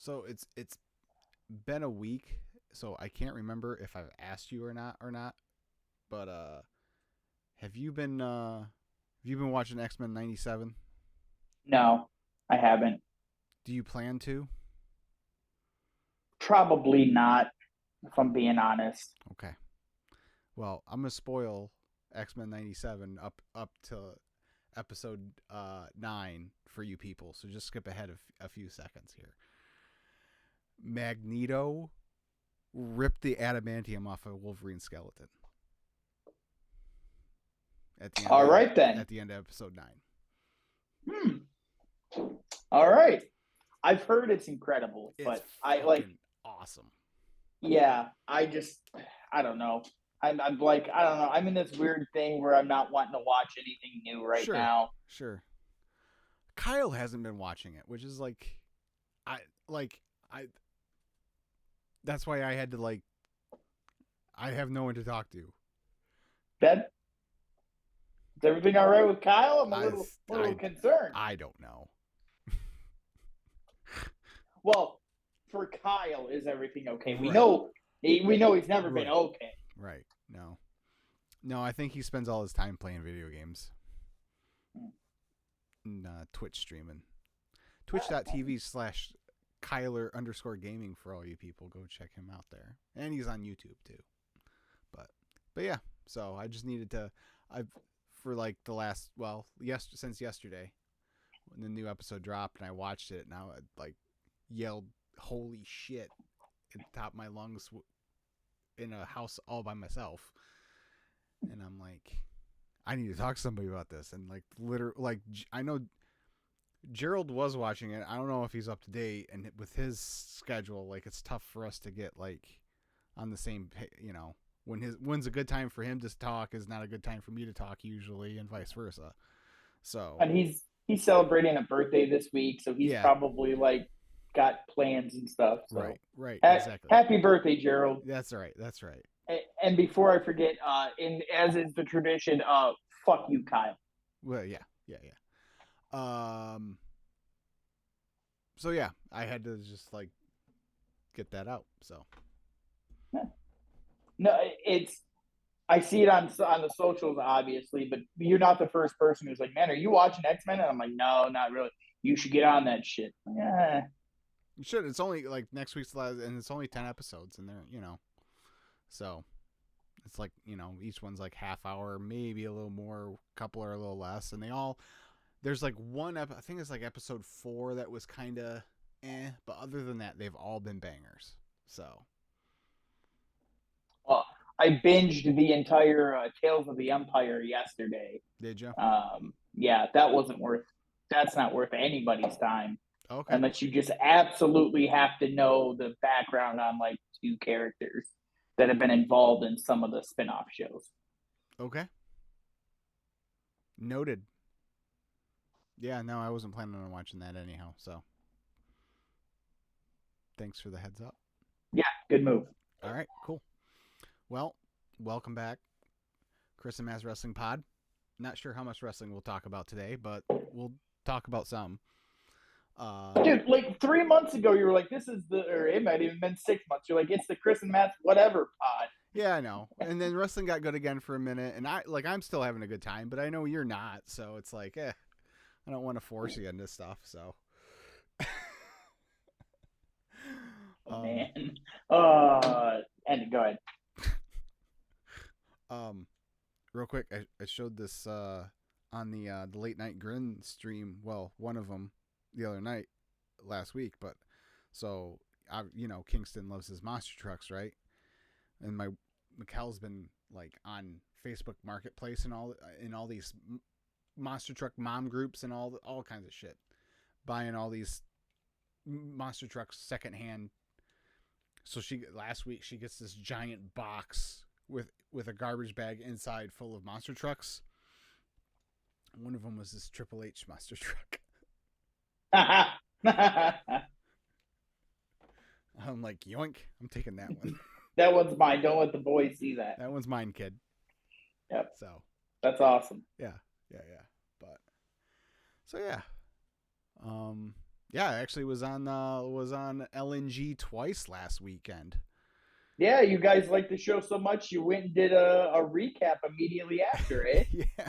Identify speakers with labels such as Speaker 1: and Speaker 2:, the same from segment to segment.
Speaker 1: So it's been a week, so I can't remember if I've asked you or not. But have you been watching X-Men 97?
Speaker 2: No, I haven't.
Speaker 1: Do you plan to?
Speaker 2: Probably not, if I'm being honest.
Speaker 1: Okay. Well, I'm gonna spoil X-Men 97 up to episode 9 for you people. So just skip ahead a few seconds here. Magneto ripped the adamantium off of Wolverine's skeleton at the end
Speaker 2: All
Speaker 1: of
Speaker 2: right then.
Speaker 1: episode 9.
Speaker 2: Hmm. All right. I've heard it's incredible,
Speaker 1: It's
Speaker 2: but I like,
Speaker 1: fucking awesome.
Speaker 2: yeah, I don't know. I'm like, I don't know. I'm in this weird thing where I'm not wanting to watch anything new right
Speaker 1: Sure,
Speaker 2: now.
Speaker 1: sure. Kyle hasn't been watching it, which is I like I. That's why I had to I have no one to talk to.
Speaker 2: That is everything all right with Kyle? I'm a
Speaker 1: I
Speaker 2: little
Speaker 1: I
Speaker 2: concerned.
Speaker 1: I don't know.
Speaker 2: Well, for Kyle, is everything okay? We
Speaker 1: Right,
Speaker 2: know he's never been
Speaker 1: right,
Speaker 2: okay.
Speaker 1: right. No, no. I think he spends all his time playing video games and Twitch streaming. Twitch.tv/ Kyler_gaming for all you people. Go check him out there. And he's on YouTube too. But yeah, so I just needed to I've for like the last since yesterday when the new episode dropped and I watched it and I yelled holy shit at the top of my lungs in a house all by myself. And I'm like I need to talk to somebody about this and I know Gerald was watching it. I don't know if he's up to date, and with his schedule, it's tough for us to get on the same. When's a good time for him to talk is not a good time for me to talk usually, and vice versa. So
Speaker 2: And he's celebrating a birthday this week, so he's
Speaker 1: yeah,
Speaker 2: probably like got plans and stuff. So
Speaker 1: right, exactly.
Speaker 2: happy birthday, Gerald.
Speaker 1: That's right. That's right.
Speaker 2: And before I forget, in as is the tradition, fuck you, Kyle.
Speaker 1: Well, yeah, yeah, yeah. Um. So yeah, I had to just get that out. So
Speaker 2: No, it's I see it on the socials, obviously, but you're not the first person who's like, "Man, are you watching X Men?" And I'm like, "No, not really. You should get on that shit." Yeah,
Speaker 1: you should. It's only next week's last, and it's only 10 episodes, and they're. So it's each one's half hour, maybe a little more, a couple are a little less, and they all there's one I think it's episode 4 that was kind of but other than that they've all been bangers. So
Speaker 2: well, I binged the entire Tales of the Empire yesterday.
Speaker 1: did you?
Speaker 2: Yeah, that wasn't worth. That's not worth anybody's time
Speaker 1: Okay.
Speaker 2: unless you just absolutely have to know the background on like two characters that have been involved in some of the spin-off shows.
Speaker 1: Okay. Noted. Yeah, no, I wasn't planning on watching that anyhow. So thanks for the heads up.
Speaker 2: Yeah, good move.
Speaker 1: All right, cool. Well, welcome back, Chris and Matt's Wrestling Pod. Not sure how much wrestling we'll talk about today, but we'll talk about some.
Speaker 2: Dude, like 3 months ago, you were like, "This is the," or it might even been 6 months. You're like, "It's the Chris and Matt's whatever pod."
Speaker 1: Yeah, I know. And then wrestling got good again for a minute, and I'm still having a good time, but I know you're not, so it's I don't want to force you into stuff. So,
Speaker 2: Oh,
Speaker 1: um,
Speaker 2: man. And go ahead.
Speaker 1: um, real quick, I showed this on the late night grin stream. Well, one of them the other night last week, but so Kingston loves his monster trucks, right? And Mikkel's been on Facebook Marketplace and all these monster truck mom groups and all kinds of shit, buying all these monster trucks secondhand. So last week she gets this giant box with a garbage bag inside full of monster trucks. One of them was this Triple H monster truck. I'm like, yoink! I'm taking that one.
Speaker 2: That one's mine. Don't let the boys see that.
Speaker 1: That one's mine, kid.
Speaker 2: Yep.
Speaker 1: So
Speaker 2: That's awesome.
Speaker 1: yeah, yeah, yeah. But so yeah. Yeah, I actually was on LNG twice last weekend.
Speaker 2: Yeah, you guys like the show so much, you went and did a recap immediately after, eh?
Speaker 1: Yeah,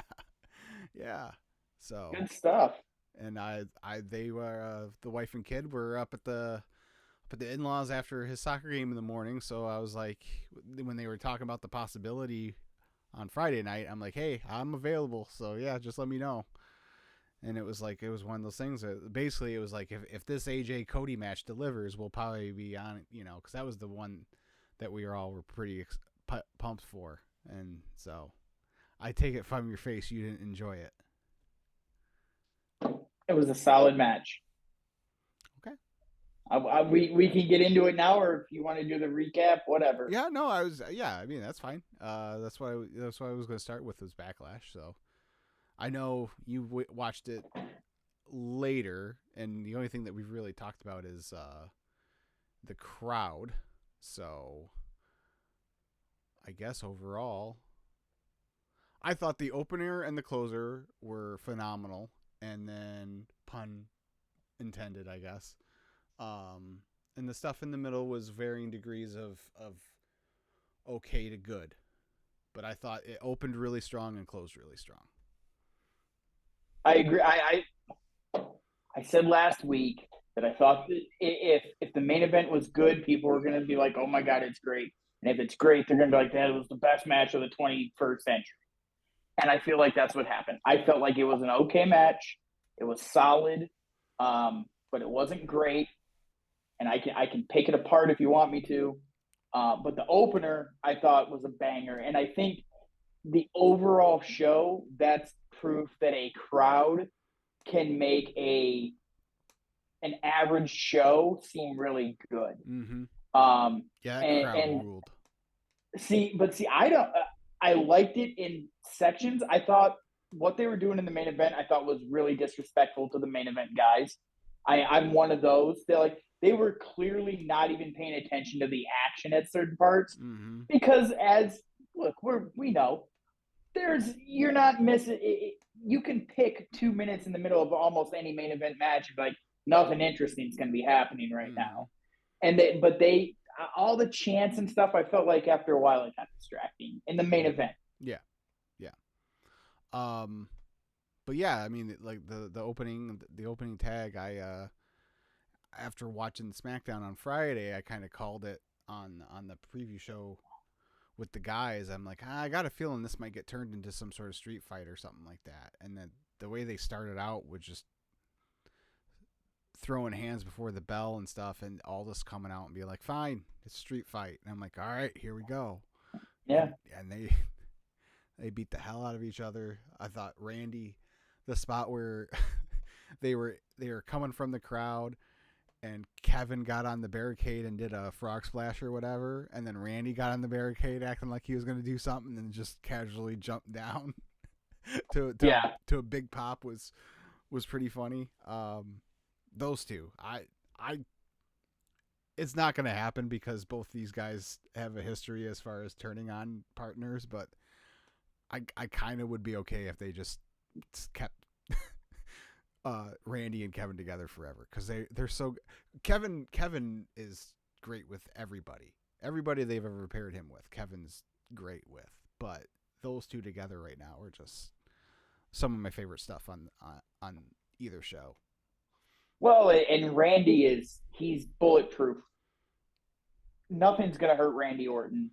Speaker 1: yeah. So,
Speaker 2: Good stuff.
Speaker 1: and they were the wife and kid were up at the in-laws after his soccer game in the morning. So I was like, when they were talking about the possibility on Friday night, I'm like, hey, I'm available. So yeah, just let me know. And it was like, it was one of those things that basically it was like, if this AJ Cody match delivers, we'll probably be on it, because that was the one that we were pretty pumped for. And so I take it from your face, you didn't enjoy it.
Speaker 2: It was a solid match.
Speaker 1: Okay.
Speaker 2: We can get into it now, or if you want to do the recap, whatever.
Speaker 1: Yeah, no, I was. Yeah, I mean that's fine. That's what I was going to start with was Backlash. So I know you watched it later, and the only thing that we've really talked about is the crowd. So I guess overall, I thought the opener and the closer were phenomenal, and then pun intended, I guess. And the stuff in the middle was varying degrees of okay to good, but I thought it opened really strong and closed really strong.
Speaker 2: I agree. I said last week that I thought that if the main event was good, people were going to be like, "Oh my god, it's great," and if it's great, they're going to be like, "That was the best match of the 21st century." And I feel like that's what happened. I felt like it was an okay match. It was solid, but it wasn't great. And I can pick it apart if you want me to. But the opener I thought was a banger, and I think the overall show, that's proof that a crowd can make a an average show seem really good.
Speaker 1: Mm-hmm.
Speaker 2: Um,
Speaker 1: Yeah, that crowd
Speaker 2: and
Speaker 1: ruled.
Speaker 2: see, I don't. I liked it in sections. I thought what they were doing in the main event, I thought was really disrespectful to the main event guys. I'm one of those. They were clearly not even paying attention to the action at certain parts
Speaker 1: Mm-hmm.
Speaker 2: because as look, we know you're not missing. You can pick 2 minutes in the middle of almost any main event match and be like nothing interesting is going to be happening right
Speaker 1: Mm-hmm.
Speaker 2: now. But they all the chants and stuff. I felt like after a while it got distracting in the main event.
Speaker 1: Yeah, yeah. Um, but yeah, I mean, like the opening tag. After watching SmackDown on Friday, I kind of called it on the preview show with the guys. I'm like, I got a feeling this might get turned into some sort of street fight or something like that. And then the way they started out was just throwing hands before the bell and stuff, and all this coming out and be like, fine, it's a street fight. And I'm like, all right, here we go.
Speaker 2: Yeah,
Speaker 1: And they beat the hell out of each other. I thought Randy, the spot where they were coming from the crowd and Kevin got on the barricade and did a frog splash or whatever, and then Randy got on the barricade acting like he was going to do something and just casually jumped down
Speaker 2: yeah.
Speaker 1: to a big pop was pretty funny. Those two, I it's not going to happen because both these guys have a history as far as turning on partners, but I kind of would be okay if they just kept Randy and Kevin together forever because they're so Kevin is great with everybody they've ever paired him with. Kevin's great with, but those two together right now are just some of my favorite stuff on either show.
Speaker 2: Well, and he's bulletproof. Nothing's gonna hurt Randy Orton,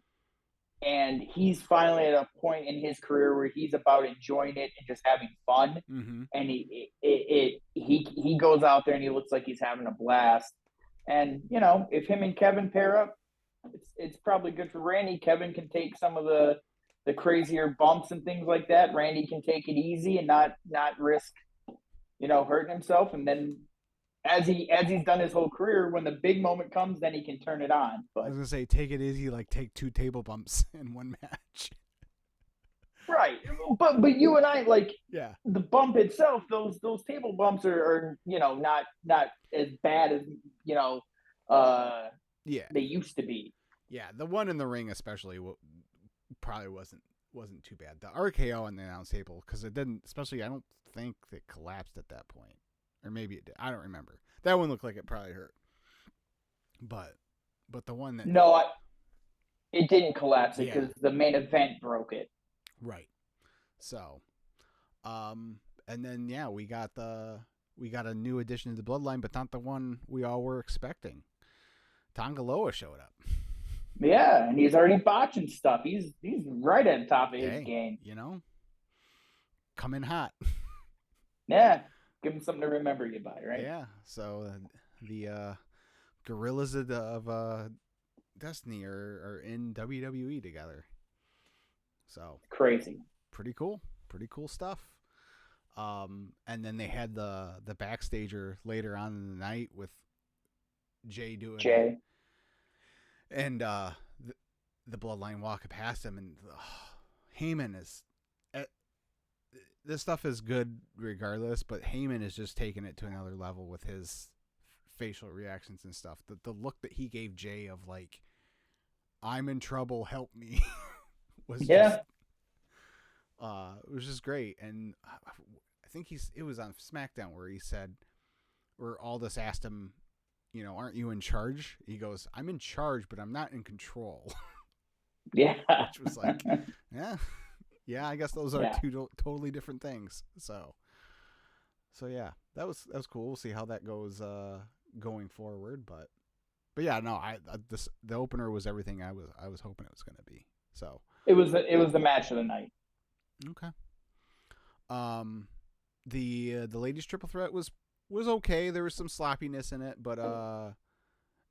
Speaker 2: and he's finally at a point in his career where he's about enjoying it and just having fun.
Speaker 1: Mm-hmm.
Speaker 2: And he goes out there and he looks like he's having a blast. And if him and Kevin pair up, it's probably good for Randy. Kevin can take some of the crazier bumps and things like that. Randy can take it easy and not risk hurting himself. And then as he's done his whole career, when the big moment comes, then he can turn it on.
Speaker 1: I
Speaker 2: But
Speaker 1: was gonna say take it easy, like take 2 table bumps in one match.
Speaker 2: right, but you and I like
Speaker 1: Yeah.
Speaker 2: the bump itself. Those table bumps are not as bad as you know uh
Speaker 1: Yeah.
Speaker 2: they used to be.
Speaker 1: Yeah. The one in the ring, especially, probably wasn't too bad. The RKO on the announce table because it didn't. Especially, I don't think it collapsed at that point. or maybe it did. I don't remember. That one looked like it probably hurt. But the one that
Speaker 2: No, it didn't collapse it
Speaker 1: yeah,
Speaker 2: because the main event broke it.
Speaker 1: right. So, and then yeah, we got a new addition to the bloodline, but not the one we all were expecting. Tongaloa showed up.
Speaker 2: Yeah, and he's already botching stuff. He's right at the top of his game.
Speaker 1: You know, coming hot.
Speaker 2: Yeah, give him something to remember you by, right?
Speaker 1: Yeah. So the Gorillas of Destiny are in WWE together. So
Speaker 2: crazy.
Speaker 1: Pretty cool stuff. And then they had the backstager later on in the night with Jay doing it. And the bloodline walking past him, and Heyman is this stuff is good regardless, but Heyman is just taking it to another level with his facial reactions and stuff. The look that he gave Jay of like, I'm in trouble, help me, was just it was just great. And I think it was on SmackDown where he said, where Aldis asked him, you know, aren't you in charge? He goes, I'm in charge, but I'm not in control.
Speaker 2: Yeah.
Speaker 1: Which was like, yeah, I guess those are two totally different things. So yeah, that was cool. We'll see how that goes going forward, but yeah, no, the opener was everything I was hoping it was going to be. So
Speaker 2: it was the match of the night.
Speaker 1: Okay. The ladies triple threat was okay. There was some sloppiness in it, but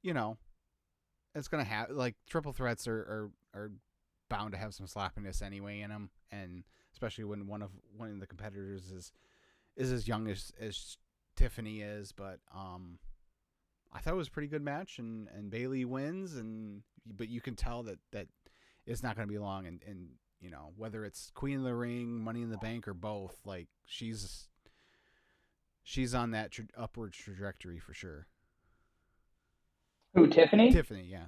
Speaker 1: you know, it's gonna have, like, triple threats are bound to have some sloppiness anyway in them, and especially when one of the competitors is as young as Tiffany is. But I thought it was a pretty good match, and Bayley wins, but you can tell that it's not going to be long, and you know, whether it's Queen of the Ring, Money in the Bank, or both, like, she's on that upward trajectory for sure.
Speaker 2: Who, Tiffany?
Speaker 1: Tiffany, yeah.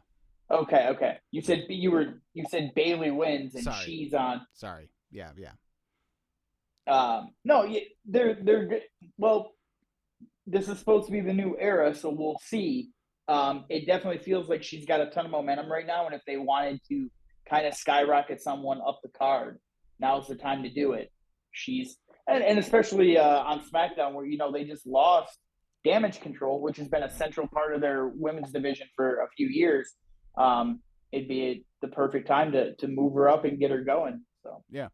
Speaker 2: Okay. You said Bayley wins, and she's on.
Speaker 1: Sorry. Yeah.
Speaker 2: No, they're good. Well, this is supposed to be the new era, so we'll see. It definitely feels like she's got a ton of momentum right now, and if they wanted to kind of skyrocket someone up the card, now's the time to do it. And especially on SmackDown, where, you know, they just lost Damage Control, which has been a central part of their women's division for a few years. It'd be the perfect time to move her up and get her going. So
Speaker 1: yeah.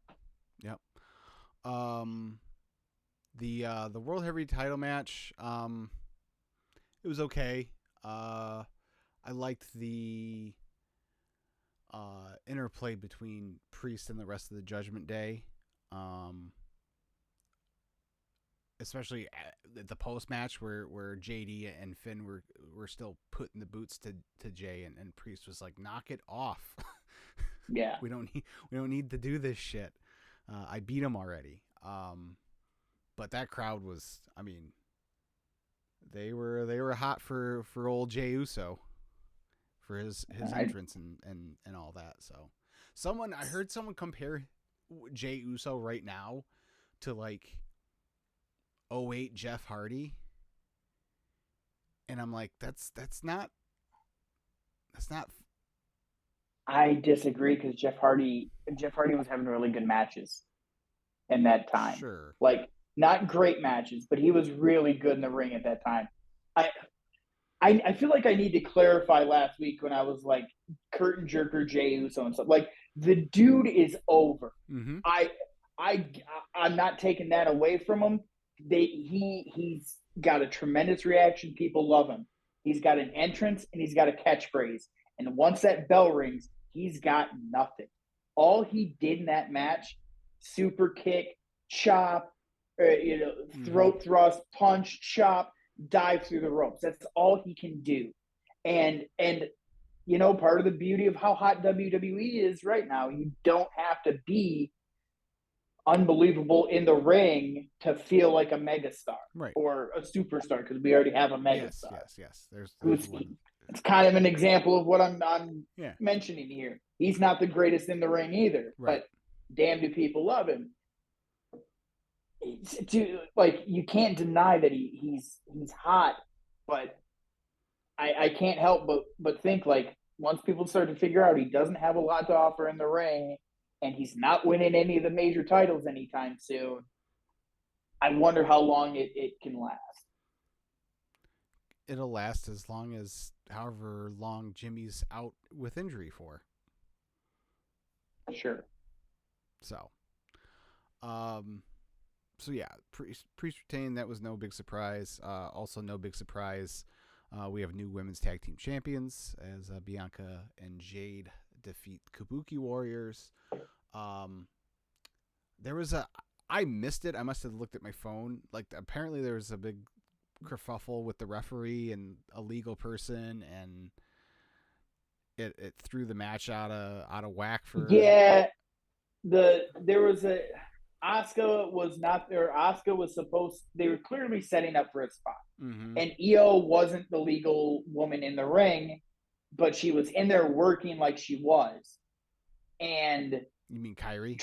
Speaker 1: The World Heavyweight title match, it was okay. I liked the interplay between Priest and the rest of the Judgment Day, especially at the post match where JD and Finn were still putting the boots to Jay, and Priest was like, knock it off.
Speaker 2: Yeah,
Speaker 1: we don't need to do this shit. I beat him already. But that crowd was, I mean, they were hot for old Jey Uso, for his entrance and all that. So I heard someone compare Jey Uso right now to like 2008 Jeff Hardy, and I'm like, that's not.
Speaker 2: I disagree, because Jeff Hardy was having really good matches in that time.
Speaker 1: Sure.
Speaker 2: Like, not great matches, but he was really good in the ring at that time. I feel like I need to clarify last week when I was like, curtain jerker Jey Uso and stuff. Like, the dude is over.
Speaker 1: Mm-hmm.
Speaker 2: I'm not taking that away from him. He's got a tremendous reaction. People love him. He's got an entrance and he's got a catchphrase. And once that bell rings, he's got nothing. All he did in that match, super kick, chop, throat thrust, punch, chop, dive through the ropes. That's all he can do. And you know, part of the beauty of how hot WWE is right now, you don't have to be unbelievable in the ring to feel like a megastar,
Speaker 1: right,
Speaker 2: or a superstar, because we already have a megastar.
Speaker 1: Yes. There's
Speaker 2: it's kind of an example of what I'm mentioning here. He's not the greatest in the ring either,
Speaker 1: right.
Speaker 2: But damn, do people love him. like you can't deny that he's hot, but I can't help but think like once people start to figure out he doesn't have a lot to offer in the ring and he's not winning any of the major titles anytime soon, I wonder how long it can last.
Speaker 1: It'll last as long as however long Jimmy's out with injury for.
Speaker 2: Sure.
Speaker 1: So, um, so yeah, priest retained. That was no big surprise. Also, no big surprise. We have new women's tag team champions as Bianca and Jade defeat Kabuki Warriors. Um, there was a I missed it. I must have looked at my phone. Like apparently there was a big kerfuffle with the referee and a legal person, and it threw the match out of whack for.
Speaker 2: Yeah, there was a Asuka was not there. Asuka was supposed. They were clearly setting up for a spot,
Speaker 1: Mm-hmm.
Speaker 2: and Io wasn't the legal woman in the ring, but she was in there working like she was, and
Speaker 1: You mean Kyrie?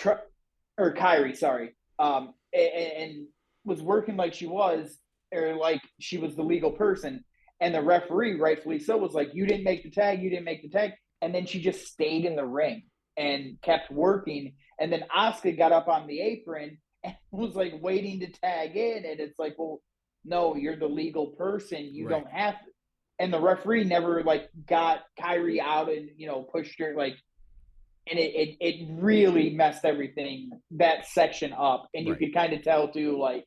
Speaker 2: or Kyrie, sorry, and was working like she was, or like she was the legal person, and the referee, rightfully so, was like, "You didn't make the tag, you didn't make the tag," and then she just stayed in the ring and kept working, and then Asuka got up on the apron and was like waiting to tag in, and it's like, well, no, you're the legal person, you
Speaker 1: Right.
Speaker 2: don't have to. And the referee never like got Kyrie out and pushed her like, and it really messed everything that section up, and you
Speaker 1: Right.
Speaker 2: could kind of tell too like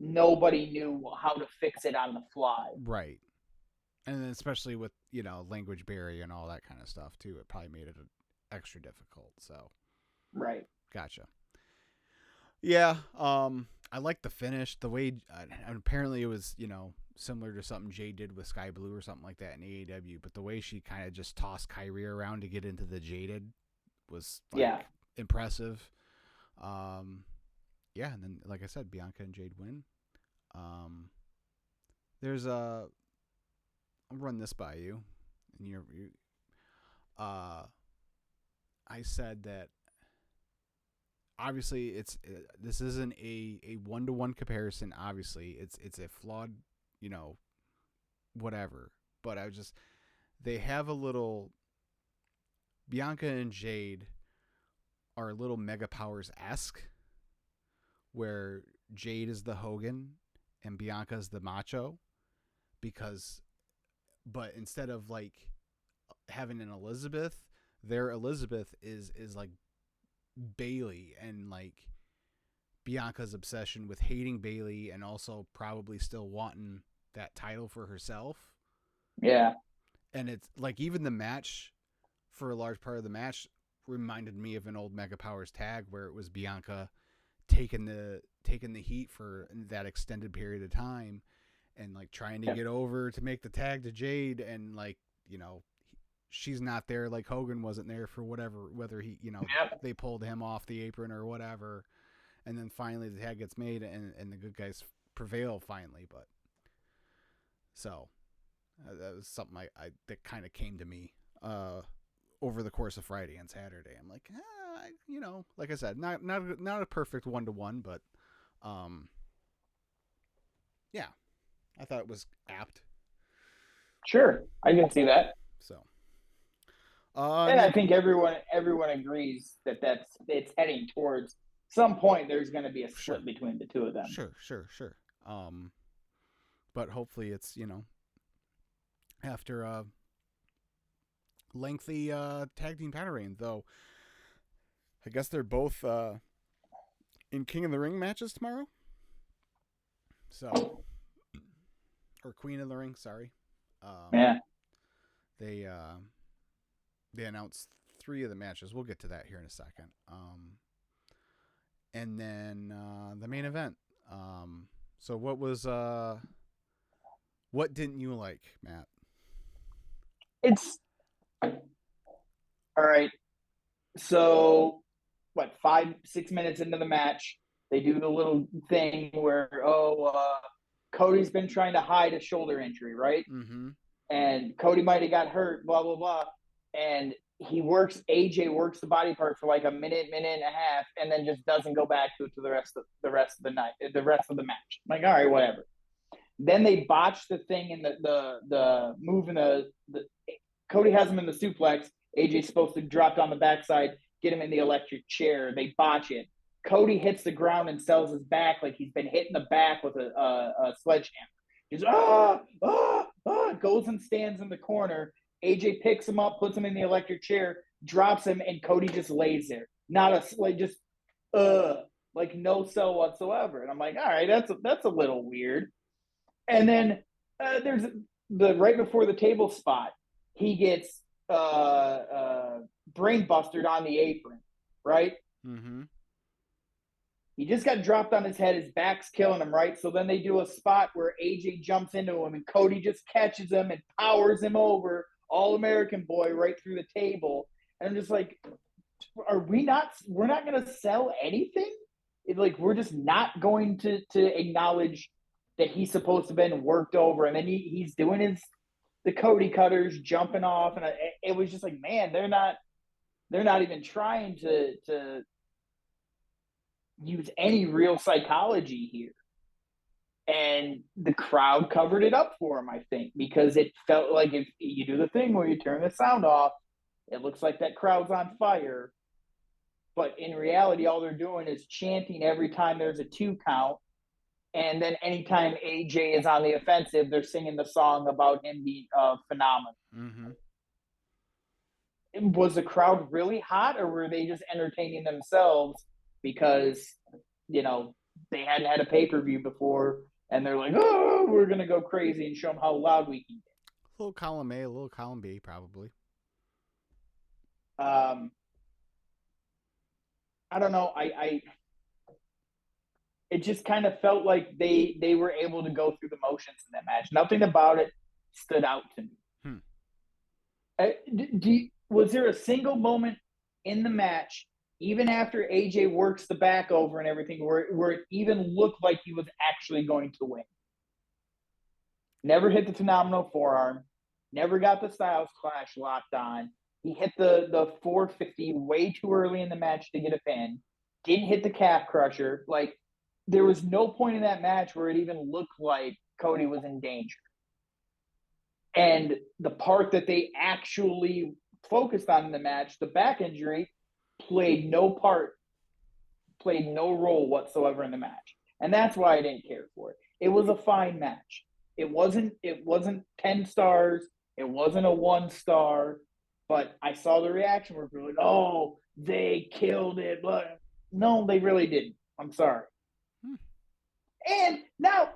Speaker 2: nobody knew how to fix it on the fly.
Speaker 1: Right. And then especially with language barrier and all that kind of stuff too, it probably made it extra difficult. So
Speaker 2: Right.
Speaker 1: gotcha. Yeah. I like the finish. The way apparently it was similar to something Jay did with Sky Blue or something like that in AEW, but the way she kind of just tossed Kyrie around to get into the Jaded was
Speaker 2: Yeah.
Speaker 1: impressive. Yeah, and then like I said, Bianca and Jade win. There's a I'll run this by you, and uh, I said that obviously this isn't a 1-to-1 comparison. Obviously, it's a flawed, whatever. But they have a little Bianca and Jade are a little Mega Powers esque, where Jade is the Hogan and Bianca is the Macho, but instead of like having an Elizabeth, their Elizabeth is like Bailey, and like Bianca's obsession with hating Bailey and also probably still wanting that title for herself.
Speaker 2: Yeah.
Speaker 1: And it's like even the match, for a large part of the match, reminded me of an old Mega Powers tag where it was Bianca taking the heat for that extended period of time and like trying to get over to make the tag to Jade, and like she's not there, like Hogan wasn't there for whether he they pulled him off the apron or whatever, and then finally the tag gets made and the good guys prevail finally. But so that was something that kind of came to me over the course of Friday and Saturday. I'm like, like I said, not a perfect 1-to-1, but yeah, I thought it was apt.
Speaker 2: Sure, I can see that.
Speaker 1: So,
Speaker 2: And I think everyone agrees that it's heading towards some point. There's going to be a split between the two of them.
Speaker 1: Sure. But hopefully it's after a lengthy tag team title reign. Though I guess they're both in King of the Ring matches tomorrow. So, or Queen of the Ring, sorry.
Speaker 2: Yeah.
Speaker 1: They announced 3 of the matches. We'll get to that here in a second. And then the main event. So what didn't you like, Matt?
Speaker 2: It's all right. So what, 5-6 minutes into the match, they do the little thing where Cody's been trying to hide a shoulder injury, right?
Speaker 1: Mm-hmm.
Speaker 2: And Cody might have got hurt, blah blah blah. And AJ works the body part for like a minute and a half, and then just doesn't go back to it to the rest of the night, the rest of the match. I'm like, all right, whatever. Then they botch the thing in the move in the Cody has him in the suplex. AJ's supposed to drop down the backside, get him in the electric chair. They botch it. Cody hits the ground and sells his back like he's been hitting the back with a sledgehammer. He's goes and stands in the corner. AJ picks him up, puts him in the electric chair, drops him, and Cody just lays there. Not a like just like no sell whatsoever. And I'm like, all right, that's a little weird. And then there's the right before the table spot, he gets brain busted on the apron, right?
Speaker 1: Mm-hmm.
Speaker 2: He just got dropped on his head. His back's killing him, right? So then they do a spot where AJ jumps into him and Cody just catches him and powers him over, All-American boy, right through the table. And I'm just like, we're not going to sell anything? Like, we're just not going to acknowledge that he's supposed to have been worked over. And then he's doing the Cody cutters, jumping off. And it was just like, man, they're not even trying to use any real psychology here. And the crowd covered it up for him, I think, because it felt like if you do the thing where you turn the sound off, it looks like that crowd's on fire. But in reality, all they're doing is chanting every time there's a 2 count. And then anytime AJ is on the offensive, they're singing the song about him being phenomenal.
Speaker 1: Mm-hmm.
Speaker 2: Was the crowd really hot, or were they just entertaining themselves because, they hadn't had a pay-per-view before, and they're like, oh, we're going to go crazy and show them how loud we can get.
Speaker 1: A little column A, a little column B, probably.
Speaker 2: I don't know. It just kind of felt like they were able to go through the motions in that match. Nothing about it stood out to me. Was there a single moment in the match, even after AJ works the back over and everything, where it even looked like he was actually going to win? Never hit the phenomenal forearm. Never got the Styles Clash locked on. He hit the 450 way too early in the match to get a pin. Didn't hit the calf crusher. Like, there was no point in that match where it even looked like Cody was in danger. And the part that they actually focused on in the match, the back injury, played no role whatsoever in the match. And that's why I didn't care for it. It was a fine match. It wasn't 10 stars. It wasn't a 1 star. But I saw the reaction where people were like, oh, they killed it. But no, they really didn't. I'm sorry. And now,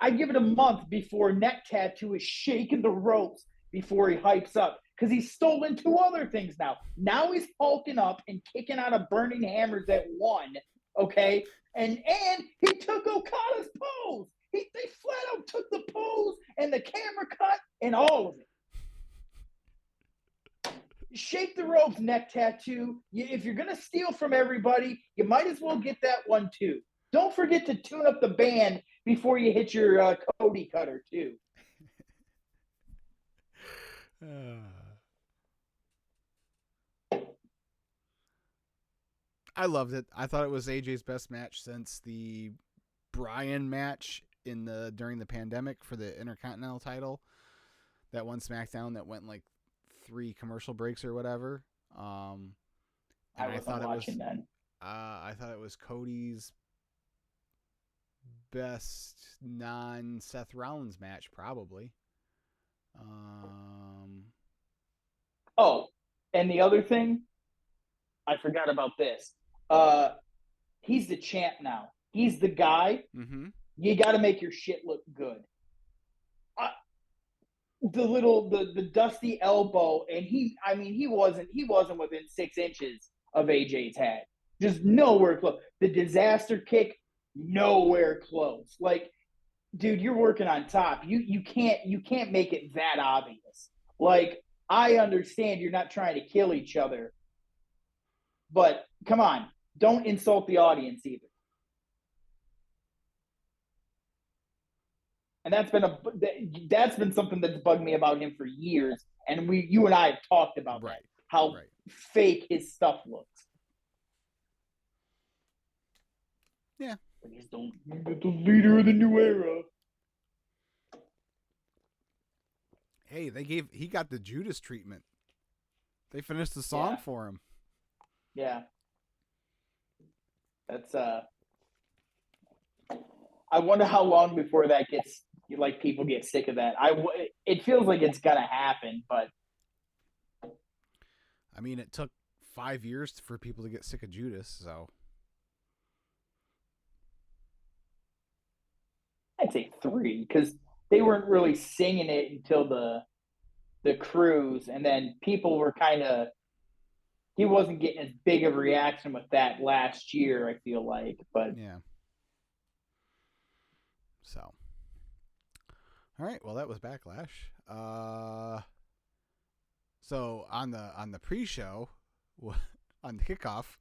Speaker 2: I give it a month before Neck Tattoo is shaking the ropes before he hypes up, because he's stolen 2 other things now. Now he's hulking up and kicking out of burning hammers at 1, okay? And he took Okada's pose. They flat out took the pose and the camera cut and all of it. Shake the ropes, Neck Tattoo. If you're going to steal from everybody, you might as well get that one too. Don't forget to tune up the band before you hit your Cody cutter too.
Speaker 1: I loved it. I thought it was AJ's best match since the Bryan match during the pandemic for the Intercontinental title. That one SmackDown that went like 3 commercial breaks or whatever. I thought it was Cody's best non-Seth Rollins match, probably.
Speaker 2: Oh, and the other thing, I forgot about this. He's the champ now. He's the guy.
Speaker 1: Mm-hmm.
Speaker 2: You got to make your shit look good. The dusty elbow, and he wasn't within 6 inches of AJ's head. Just nowhere close. The disaster kick, nowhere close. Like, dude, you're working on top. You can't make it that obvious. Like, I understand you're not trying to kill each other, but come on, don't insult the audience either. and that's been something that's bugged me about him for years. And you and I have talked about that,
Speaker 1: Right.
Speaker 2: how
Speaker 1: Right.
Speaker 2: fake his stuff looks.
Speaker 1: Yeah.
Speaker 2: But he's the leader of the new era.
Speaker 1: Hey, he got the Judas treatment. They finished the song
Speaker 2: Yeah.
Speaker 1: for him.
Speaker 2: Yeah. That's I wonder how long before that gets like people get sick of that. It feels like it's gonna happen, but
Speaker 1: I mean, it took 5 years for people to get sick of Judas, so
Speaker 2: I'd say 3 because they weren't really singing it until the cruise, and then people were kind of he wasn't getting as big of a reaction with that last year. I feel like, but
Speaker 1: yeah. So, all right. Well, that was Backlash. So on the pre-show, on the kickoff,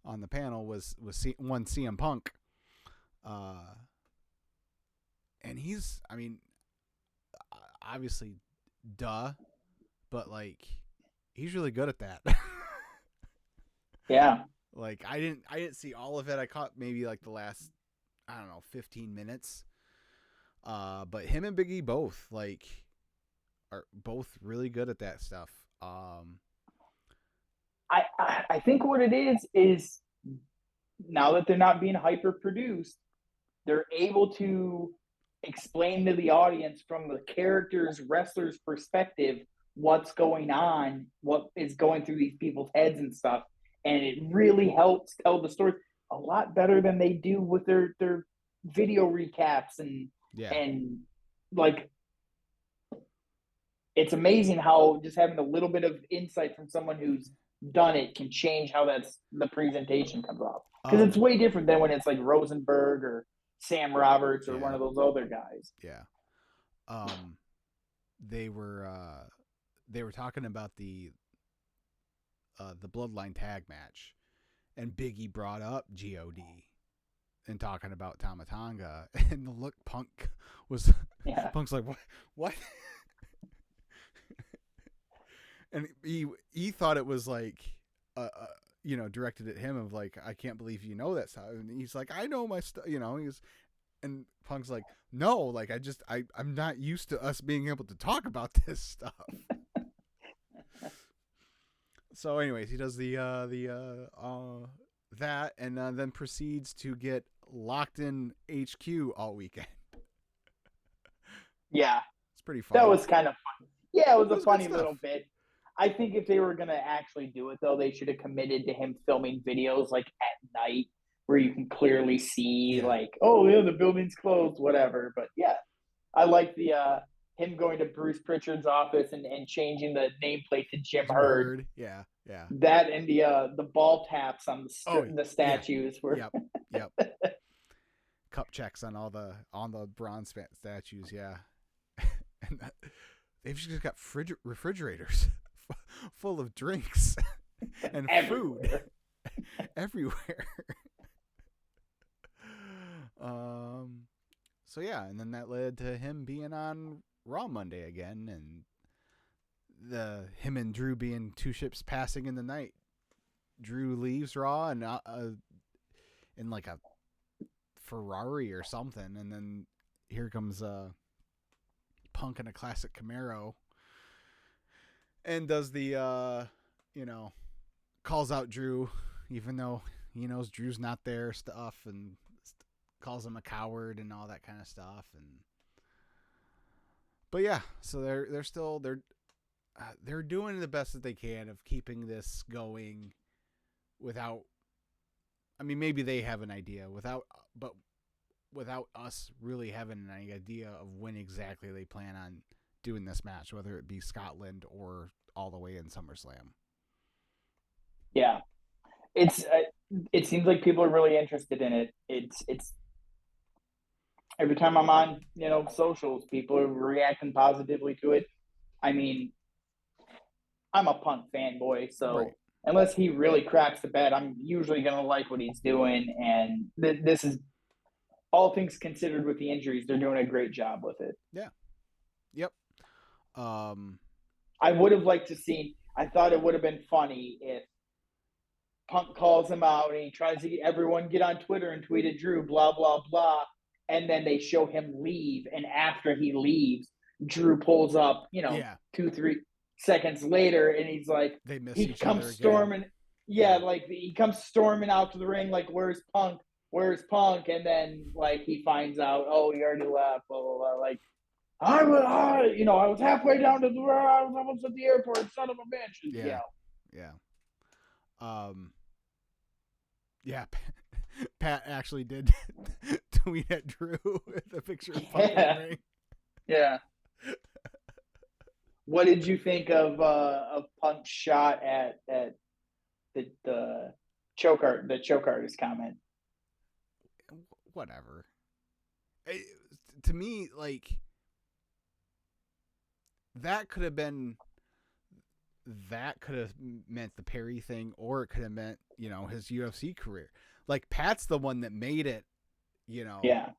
Speaker 1: on the panel was one CM Punk, and he's, I mean, obviously, duh, but like he's really good at that.
Speaker 2: yeah,
Speaker 1: Like I didn't see all of it. I caught maybe like the last, I don't know, 15 minutes. But him and Biggie both are both really good at that stuff.
Speaker 2: I think what it is now that they're not being hyper produced, they're able to explain to the audience from the characters, wrestlers' perspective what's going on, what is going through these people's heads and stuff. And it really helps tell the story a lot better than they do with their video recaps
Speaker 1: Yeah.
Speaker 2: and like it's amazing how just having a little bit of insight from someone who's done it can change how the presentation comes off. Because it's way different than when it's like Rosenberg or Sam Roberts or
Speaker 1: Yeah.
Speaker 2: one of those other guys.
Speaker 1: Yeah. They were talking about the Bloodline tag match, and Biggie brought up God and talking about Tamatanga, and the look Punk was
Speaker 2: Yeah.
Speaker 1: Punk's like what and he thought it was like directed at him of like, I can't believe you know that stuff, and he's like, I know my stuff, and Punk's like, no, like I'm not used to us being able to talk about this stuff. So anyways, he does that, and then proceeds to get locked in HQ all weekend.
Speaker 2: Yeah.
Speaker 1: It's pretty funny.
Speaker 2: That was kind of fun. Yeah, it was a
Speaker 1: good
Speaker 2: funny
Speaker 1: stuff.
Speaker 2: little bit. I think if they were going to actually do it, though, they should have committed to him filming videos like at night where you can clearly see,
Speaker 1: Yeah.
Speaker 2: like, oh, yeah, the building's closed, whatever. But yeah, I like the him going to Bruce Pritchard's office and changing the nameplate to Jim Hurd.
Speaker 1: Yeah. Yeah.
Speaker 2: That and the ball taps on the statues were.
Speaker 1: Yep. Cup checks on all the bronze statues. Yeah. And they've just got refrigerators full of drinks and food everywhere. So yeah, and then that led to him being on Raw Monday again, and him and Drew being two ships passing in the night. Drew leaves Raw and in like a Ferrari or something, and then here comes Punk in a classic Camaro, and does the calls out Drew, even though he knows Drew's not there, stuff, and calls him a coward and all that kind of stuff. And but yeah, so they're doing the best that they can of keeping this going without, I mean, maybe they have an idea without us really having an idea of when exactly they plan on doing this match, whether it be Scotland or all the way in SummerSlam.
Speaker 2: Yeah, it seems like people are really interested in it. It's every time I'm on socials, people are reacting positively to it. I mean, I'm a Punk fanboy, so
Speaker 1: Right.
Speaker 2: unless he really cracks the bed, I'm usually gonna like what he's doing. And this is all things considered with the injuries, they're doing a great job with it.
Speaker 1: Yeah. Yep. Um,
Speaker 2: I would have liked to see. I thought it would have been funny if Punk calls him out and he tries to get everyone get on Twitter and tweet at Drew, blah blah blah, and then they show him leave, and after he leaves, Drew pulls up,
Speaker 1: yeah.
Speaker 2: 2-3 seconds later, and he's like,
Speaker 1: They miss
Speaker 2: he
Speaker 1: each
Speaker 2: comes
Speaker 1: other again.
Speaker 2: storming, yeah, like he comes storming out to the ring, like, where's Punk? Where's Punk? And then like he finds out, oh, he already left, blah blah blah. Like, I was halfway down to where I was almost at the airport, son of a bitch. And,
Speaker 1: Yeah. Yeah. Yeah. Pat actually did tweet at Drew the picture of Punk in the ring.
Speaker 2: Yeah. What did you think of Punk's shot at the choke artist comment?
Speaker 1: Whatever. To me, like, that could have meant the Perry thing, or it could have meant, his UFC career. Like, Pat's the one that made it,
Speaker 2: Yeah.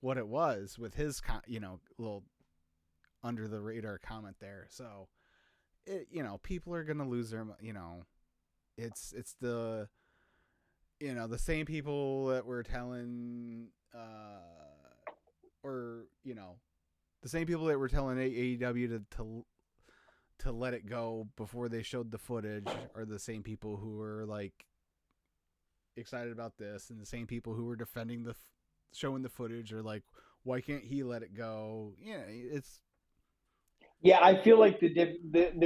Speaker 1: what it was with his, little under the radar comment there. So, people are going to lose their, it's the, the same people that were telling, the same people that were telling AEW to let it go before they showed the footage are the same people who were like excited about this, and the same people who were defending showing the footage are like, why can't he let it go?
Speaker 2: Yeah, I feel like the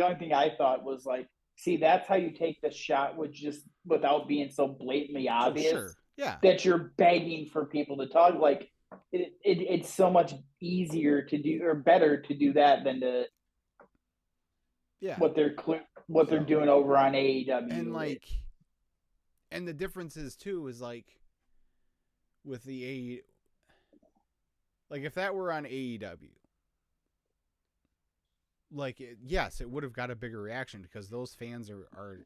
Speaker 2: only thing I thought was like, see, that's how you take the shot without being so blatantly obvious.
Speaker 1: Sure. Yeah.
Speaker 2: That you're begging for people to talk. Like, it's so much easier to do, or better to do that than to what they're doing over on AEW.
Speaker 1: And and the difference is too is like with the like if that were on AEW, like yes, it would have got a bigger reaction because those fans are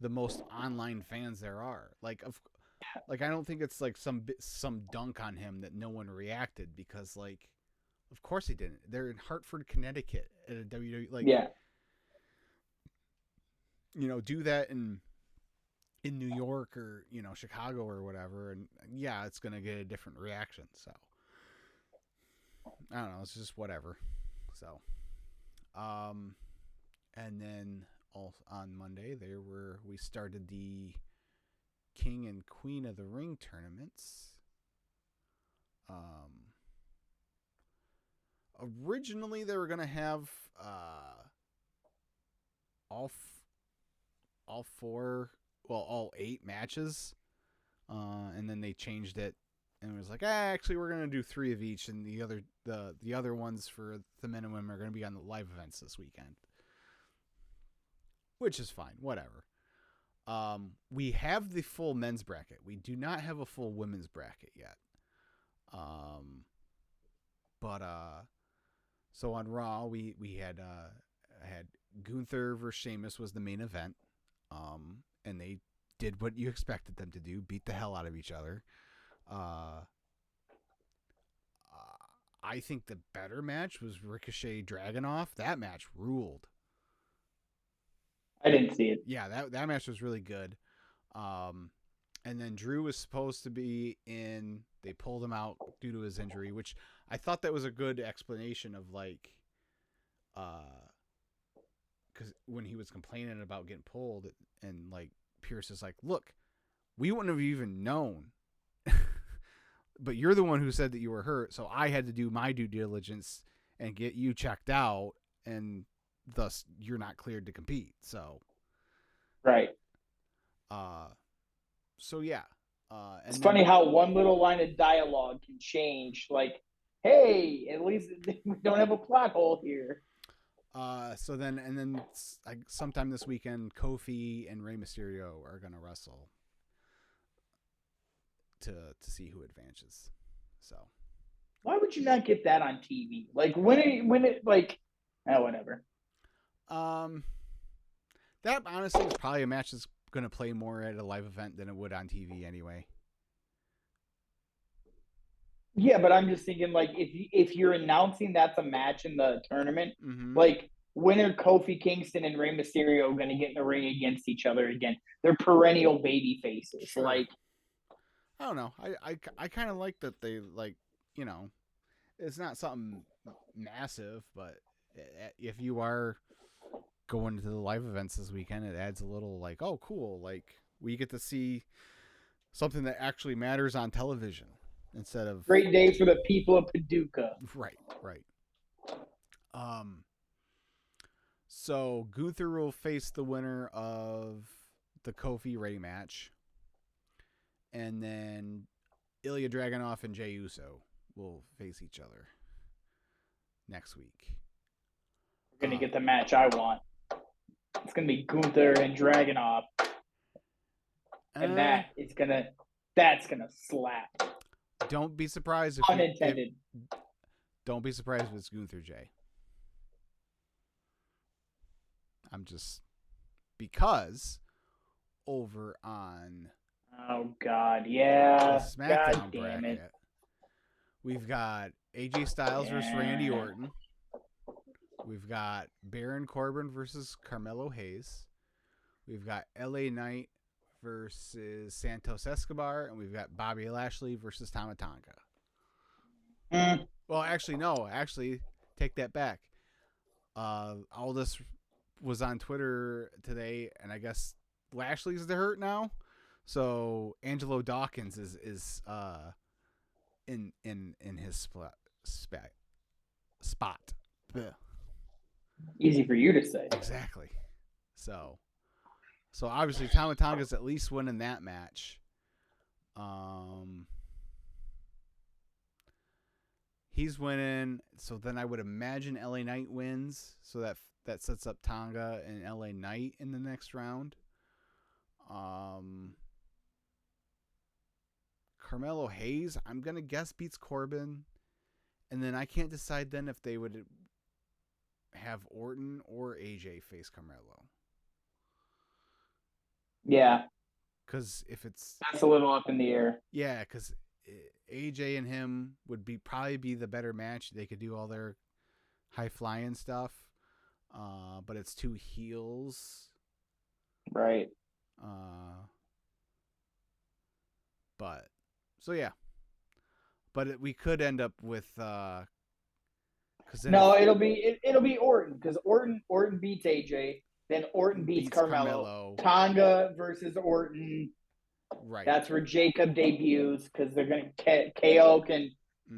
Speaker 1: the most online fans there are. Like I don't think it's like some dunk on him that no one reacted, because like of course he didn't. They're in Hartford, Connecticut at a WWE, like,
Speaker 2: yeah.
Speaker 1: Do that in New York or Chicago or whatever, and yeah, it's gonna get a different reaction. So I don't know, it's just whatever. So and then on Monday we started the King and Queen of the Ring tournaments. Originally they were gonna have all 8 matches, and then they changed it and it was like, actually we're gonna do 3 of each, and the other ones for the men and women are gonna be on the live events this weekend, which is fine, whatever. We have the full men's bracket. We do not have a full women's bracket yet. But so on Raw we had Gunther versus Sheamus was the main event. And they did what you expected them to do, beat the hell out of each other. I think the better match was Ricochet Dragunov. That match ruled.
Speaker 2: I didn't see it.
Speaker 1: Yeah, that match was really good. And then Drew was supposed to be in. They pulled him out due to his injury, which I thought that was a good explanation of like, because when he was complaining about getting pulled, and like Pierce is like, look, we wouldn't have even known, but you're the one who said that you were hurt, so I had to do my due diligence and get you checked out, and thus you're not cleared to compete. So
Speaker 2: right.
Speaker 1: So yeah.
Speaker 2: It's funny how one little line of dialogue can change. Like, hey, at least we don't have a plot hole here.
Speaker 1: So then sometime this weekend, Kofi and Rey Mysterio are gonna wrestle to see who advances. So
Speaker 2: why would you not get that on TV? Like whatever.
Speaker 1: That honestly is probably a match that's gonna play more at a live event than it would on TV anyway.
Speaker 2: Yeah, but I'm just thinking like if you're announcing that's a match in the tournament,
Speaker 1: Mm-hmm.
Speaker 2: like when are Kofi Kingston and Rey Mysterio going to get in the ring against each other again? They're perennial baby faces.
Speaker 1: Sure.
Speaker 2: Like,
Speaker 1: I don't know. I kind of like that they like, you know, it's not something massive, but if you are going to the live events this weekend, it adds a little like, oh, cool. Like we get to see something that actually matters on television instead of
Speaker 2: great day for the people of Paducah.
Speaker 1: right, right. Um, so Gunther will face the winner of the Kofi Ray match, and then Ilya Dragunov and Jey Uso will face each other next week.
Speaker 2: We're going to get the match I want. It's going to be Gunther and Dragunov, and
Speaker 1: Uh,
Speaker 2: that's gonna slap.
Speaker 1: don't be surprised
Speaker 2: Unintended.
Speaker 1: Don't be surprised if it's Gunther Jay. I'm just because over on
Speaker 2: Oh God,
Speaker 1: the
Speaker 2: yeah.
Speaker 1: SmackDown
Speaker 2: God damn
Speaker 1: bracket,
Speaker 2: it.
Speaker 1: we've got AJ Styles versus Randy Orton. We've got Baron Corbin versus Carmelo Hayes. We've got LA Knight versus Santos Escobar, and we've got Bobby Lashley versus Tama Tonga. Well, actually, no. Actually, take that back. All this was on Twitter today, and I guess Lashley's the hurt now. So Angelo Dawkins is in his spot. Ugh.
Speaker 2: Easy for you to say.
Speaker 1: Exactly. So obviously Tama Tonga's at least winning that match. He's winning, so then I would imagine LA Knight wins, so that sets up Tonga and LA Knight in the next round. Carmelo Hayes, I'm gonna guess beats Corbin, and then I can't decide then if they would have Orton or AJ face Carmelo.
Speaker 2: Yeah,
Speaker 1: Because if it's
Speaker 2: that's a little up in the air.
Speaker 1: yeah, because AJ and him would probably be the better match. They could do all their high flying stuff, but it's two heels,
Speaker 2: right?
Speaker 1: But so yeah, but we could end up with because
Speaker 2: no, it'll be Orton because Orton beats AJ, then Orton beats Carmelo. Tonga versus Orton.
Speaker 1: Right.
Speaker 2: That's where Jacob debuts because they're going to KO can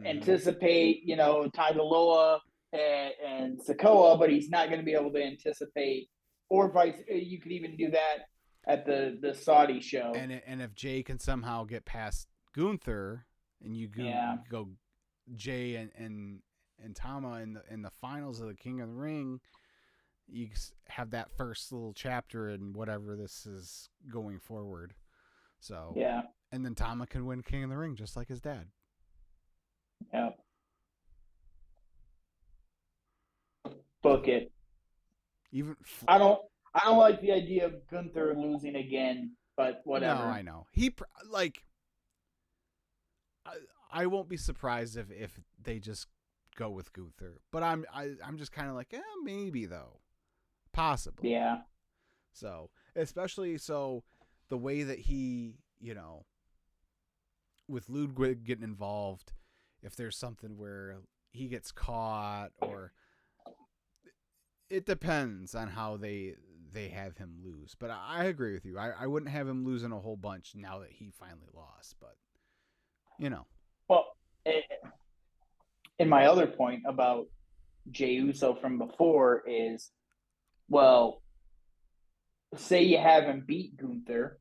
Speaker 2: anticipate, Tonga Loa and Sokoa, but he's not going to be able to anticipate, or vice. You could even do that at the Saudi show.
Speaker 1: And if Jay can somehow get past Gunther, and you go Jay and Tama in the finals of the King of the Ring, you have that first little chapter in whatever this is going forward. So
Speaker 2: yeah,
Speaker 1: and then Tama can win King of the Ring just like his dad.
Speaker 2: Yeah. Book it. I don't like the idea of Gunther losing again, but whatever.
Speaker 1: No, I know. He I won't be surprised if they just go with Gunther, but I'm just kind of like, maybe though, possibly.
Speaker 2: Yeah.
Speaker 1: So especially the way that he, with Ludwig getting involved, if there's something where he gets caught, or it depends on how they have him lose. But I agree with you. I wouldn't have him losing a whole bunch now that he finally lost, but
Speaker 2: Well, and my other point about Jey Uso from before is, well, say you have him beat Gunther,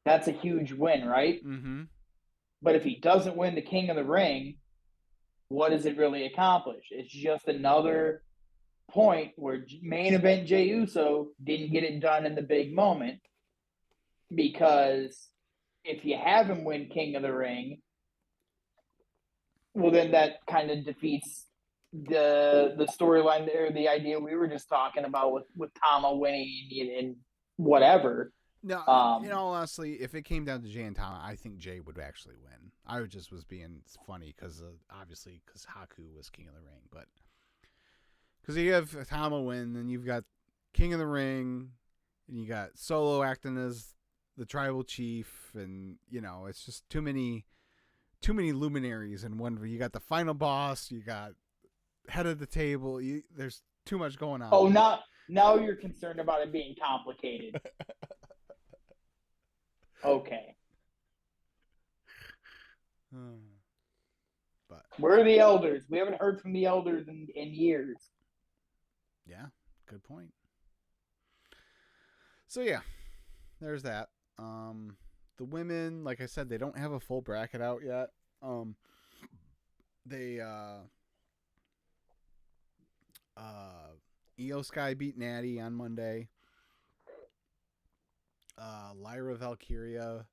Speaker 2: that's a huge win, right?
Speaker 1: Mm-hmm.
Speaker 2: But if he doesn't win the King of the Ring, what does it really accomplish? It's just another point where main event Jey Uso didn't get it done in the big moment, because if you have him win King of the Ring, well, then that kind of defeats the storyline or the idea we were just talking about with Tama winning and whatever.
Speaker 1: No, in all honesty, if it came down to Jay and Tama, I think Jay would actually win. I just was being funny because obviously because Haku was King of the Ring, but because you have Tama win, then you've got King of the Ring, and you got Solo acting as the tribal chief, and it's just too many luminaries in one. You got the final boss, you got head of the table. There's too much going on.
Speaker 2: Oh, now you're concerned about it being complicated. Okay.
Speaker 1: But
Speaker 2: where are the elders? We haven't heard from the elders in years.
Speaker 1: Yeah, good point. So yeah, there's that. The women, like I said, they don't have a full bracket out yet. They Io Sky beat Natty on Monday. Lyra Valkyria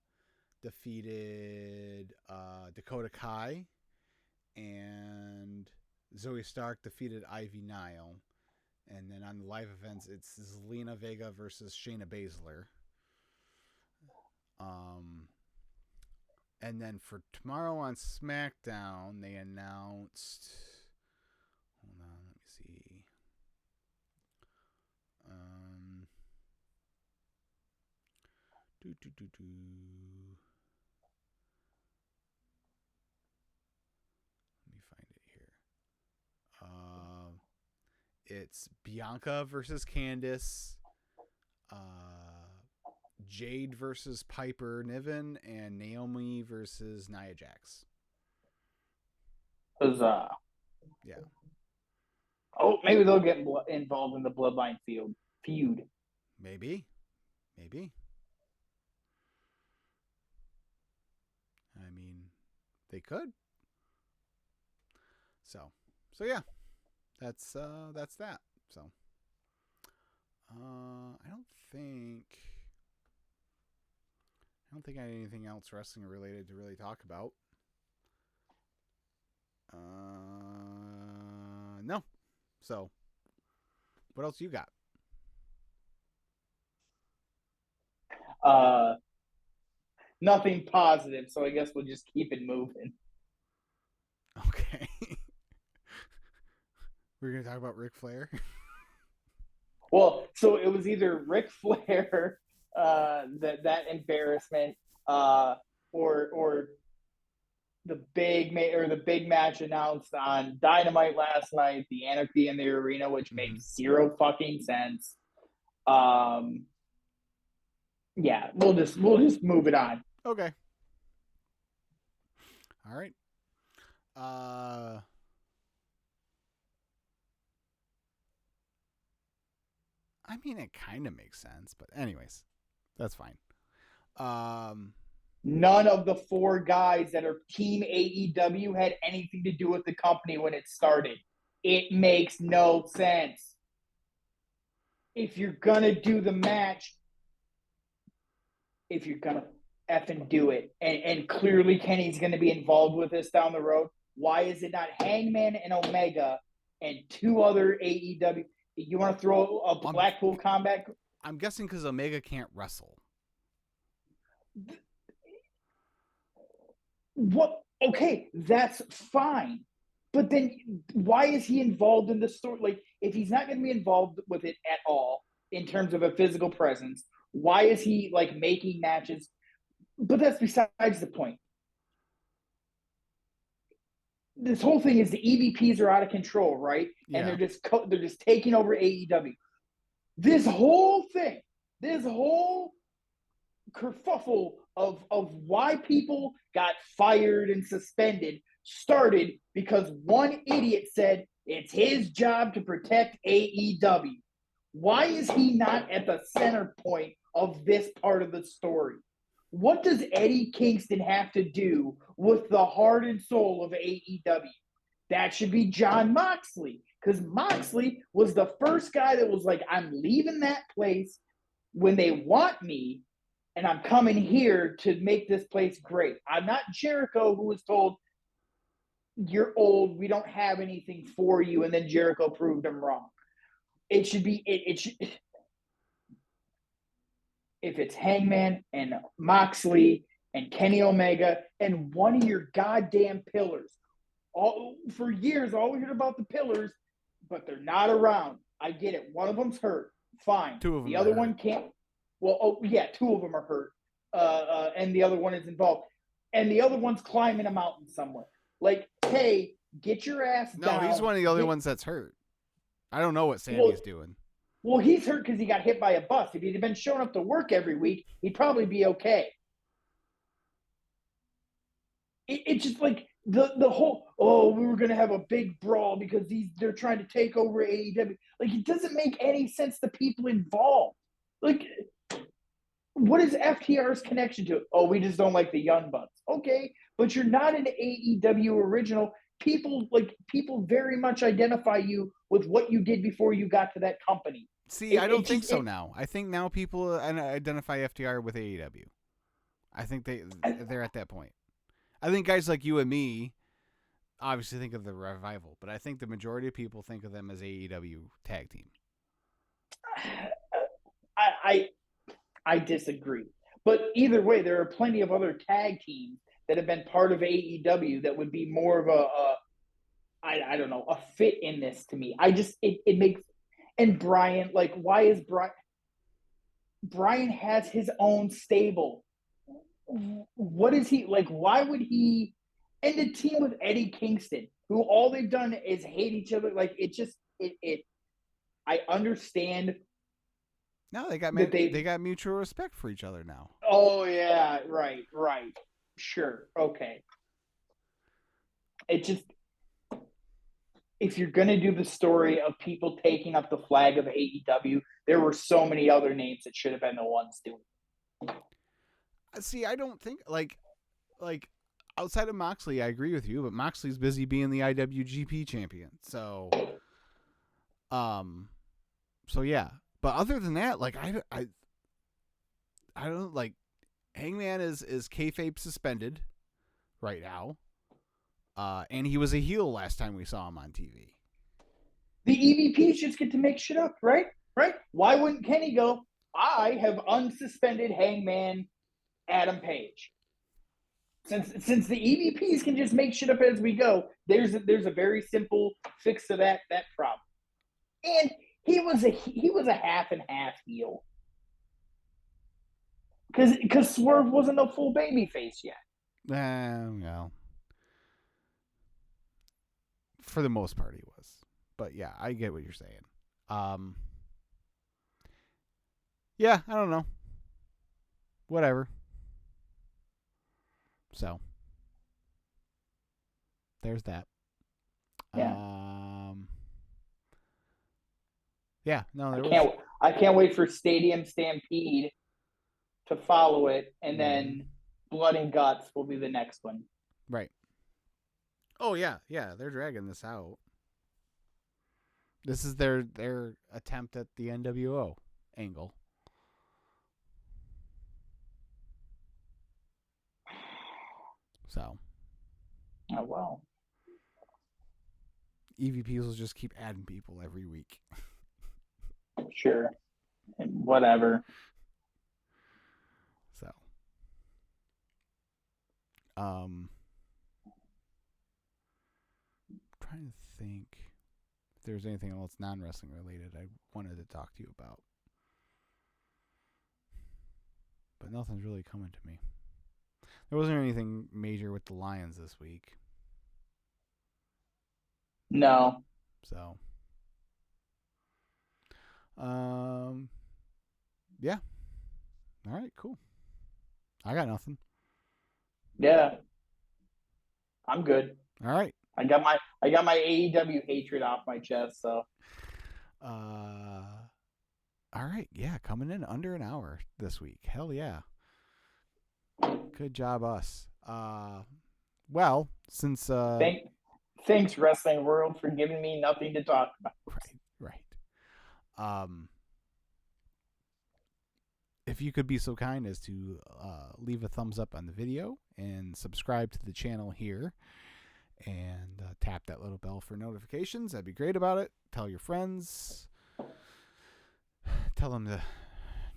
Speaker 1: defeated Dakota Kai, and Zoe Stark defeated Ivy Nile. And then on the live events, it's Zelina Vega versus Shayna Baszler. And then for tomorrow on SmackDown, they announced. Hold on, let me see. Let me find it here. It's Bianca versus Candice, Jade versus Piper Niven, and Naomi versus Nia Jax.
Speaker 2: Yeah. Oh, maybe they'll get involved in the Bloodline feud.
Speaker 1: Maybe. I mean, they could. So yeah, that's that. So, I don't think I had anything else wrestling related to really talk about. No. So, what else you got?
Speaker 2: Nothing positive, so I guess we'll just keep it moving.
Speaker 1: Okay. We're going to talk about Ric Flair?
Speaker 2: Well, so it was either Ric Flair, that embarrassment, or the big match announced on Dynamite last night, the Anarchy in the Arena, which makes zero fucking sense. Yeah, we'll just move it on.
Speaker 1: Okay. All right. I mean, it kind of makes sense, but anyways, that's fine.
Speaker 2: None of the four guys that are Team AEW had anything to do with the company when it started. It makes no sense. If you're going to do the match, if you're going to effing do it, and clearly Kenny's going to be involved with this down the road, why is it not Hangman and Omega and two other AEW? You want to throw a Blackpool Combat?
Speaker 1: I'm guessing because Omega can't wrestle.
Speaker 2: What? Okay, that's fine. But then why is he involved in the story? Like, if he's not going to be involved with it at all in terms of a physical presence, why is he, like, making matches? But that's besides the point. This whole thing is the EVPs are out of control, right?
Speaker 1: Yeah.
Speaker 2: And they're just taking over AEW. This whole thing, this whole kerfuffle of why people got fired and suspended started because one idiot said it's his job to protect AEW. Why is he not at the center point of this part of the story? What does Eddie Kingston have to do with the heart and soul of AEW? That should be Jon Moxley, because Moxley was the first guy that was like, I'm leaving that place when they want me, and I'm coming here to make this place great. I'm not Jericho, who was told, you're old, we don't have anything for you, and then Jericho proved him wrong. It should be, it should. if it's Hangman and Moxley and Kenny Omega and one of your goddamn pillars. For years, all we heard about the pillars, but they're not around. I get it. One of them's hurt. Fine.
Speaker 1: Two of them.
Speaker 2: The other one can't. Well, two of them are hurt, and the other one is involved, and the other one's climbing a mountain somewhere. Like, hey, get your ass down.
Speaker 1: No, he's one of the only ones that's hurt. I don't know what Sammy's doing.
Speaker 2: Well, he's hurt because he got hit by a bus. If he'd been showing up to work every week, he'd probably be okay. It's just like the whole, we were going to have a big brawl because they're trying to take over AEW. Like, it doesn't make any sense to people involved. Like, what is FTR's connection to it? Oh, we just don't like the Young Bucks. Okay, but you're not an AEW original. People very much identify you with what you did before you got to that company.
Speaker 1: See, I don't think so now. I think now people identify FTR with AEW. I think they're at that point. I think guys like you and me obviously think of the Revival, but I think the majority of people think of them as AEW tag team.
Speaker 2: I disagree. But either way, there are plenty of other tag teams that have been part of AEW that would be more of I don't know, a fit in this to me. It makes, and Brian, like, why is Brian has his own stable. What is he, like, why would he end a team with Eddie Kingston, who all they've done is hate each other? Like, I understand.
Speaker 1: No, they got mutual respect for each other now.
Speaker 2: Oh yeah, right. Sure, okay. It just, if you're gonna do the story of people taking up the flag of AEW, there were so many other names that should have been the ones doing it.
Speaker 1: See, I don't think like outside of Moxley, I agree with you, but Moxley's busy being the IWGP champion. So yeah. But other than that, like I don't like Hangman is kayfabe suspended right now. And he was a heel last time we saw him on TV.
Speaker 2: The EVPs just get to make shit up, right? Right? Why wouldn't Kenny go, I have unsuspended Hangman Adam Page? Since the EVPs can just make shit up as we go, there's a very simple fix to that problem. And he was a half and half heel. Because Swerve wasn't a full baby face yet.
Speaker 1: No. For the most part, he was. But yeah, I get what you're saying. Yeah, I don't know. Whatever. So, there's that.
Speaker 2: Yeah.
Speaker 1: Yeah. No,
Speaker 2: I can't wait for Stadium Stampede to follow it, and then Blood and Guts will be the next one.
Speaker 1: Right. Oh yeah, they're dragging this out. This is their attempt at the NWO angle. So.
Speaker 2: Oh well.
Speaker 1: EVPs will just keep adding people every week.
Speaker 2: Sure. And whatever.
Speaker 1: So. Trying to think if there's anything else non-wrestling related I wanted to talk to you about. But nothing's really coming to me. There wasn't anything major with the Lions this week.
Speaker 2: No.
Speaker 1: So. Yeah. All right, cool. I got nothing.
Speaker 2: Yeah. I'm good.
Speaker 1: All right.
Speaker 2: I got my AEW hatred off my chest, so.
Speaker 1: All right, yeah, coming in under an hour this week. Hell yeah. Good job, us. Well, since
Speaker 2: thanks Wrestling World for giving me nothing to talk about.
Speaker 1: Right. If you could be so kind as to leave a thumbs up on the video and subscribe to the channel here and tap that little bell for notifications, that'd be great about it. Tell your friends. Tell them to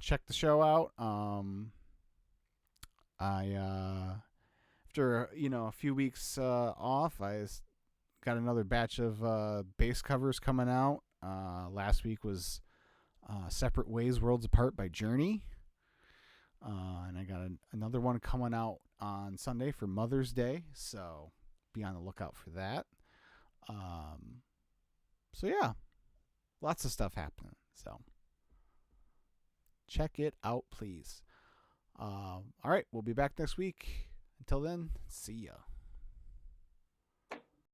Speaker 1: check the show out. I after a few weeks off, got another batch of bass covers coming out. Last week was "Separate Ways, Worlds Apart" by Journey, and I got another one coming out on Sunday for Mother's Day, so be on the lookout for that. So yeah, lots of stuff happening. So check it out, please. All right, we'll be back next week. Until then, see ya.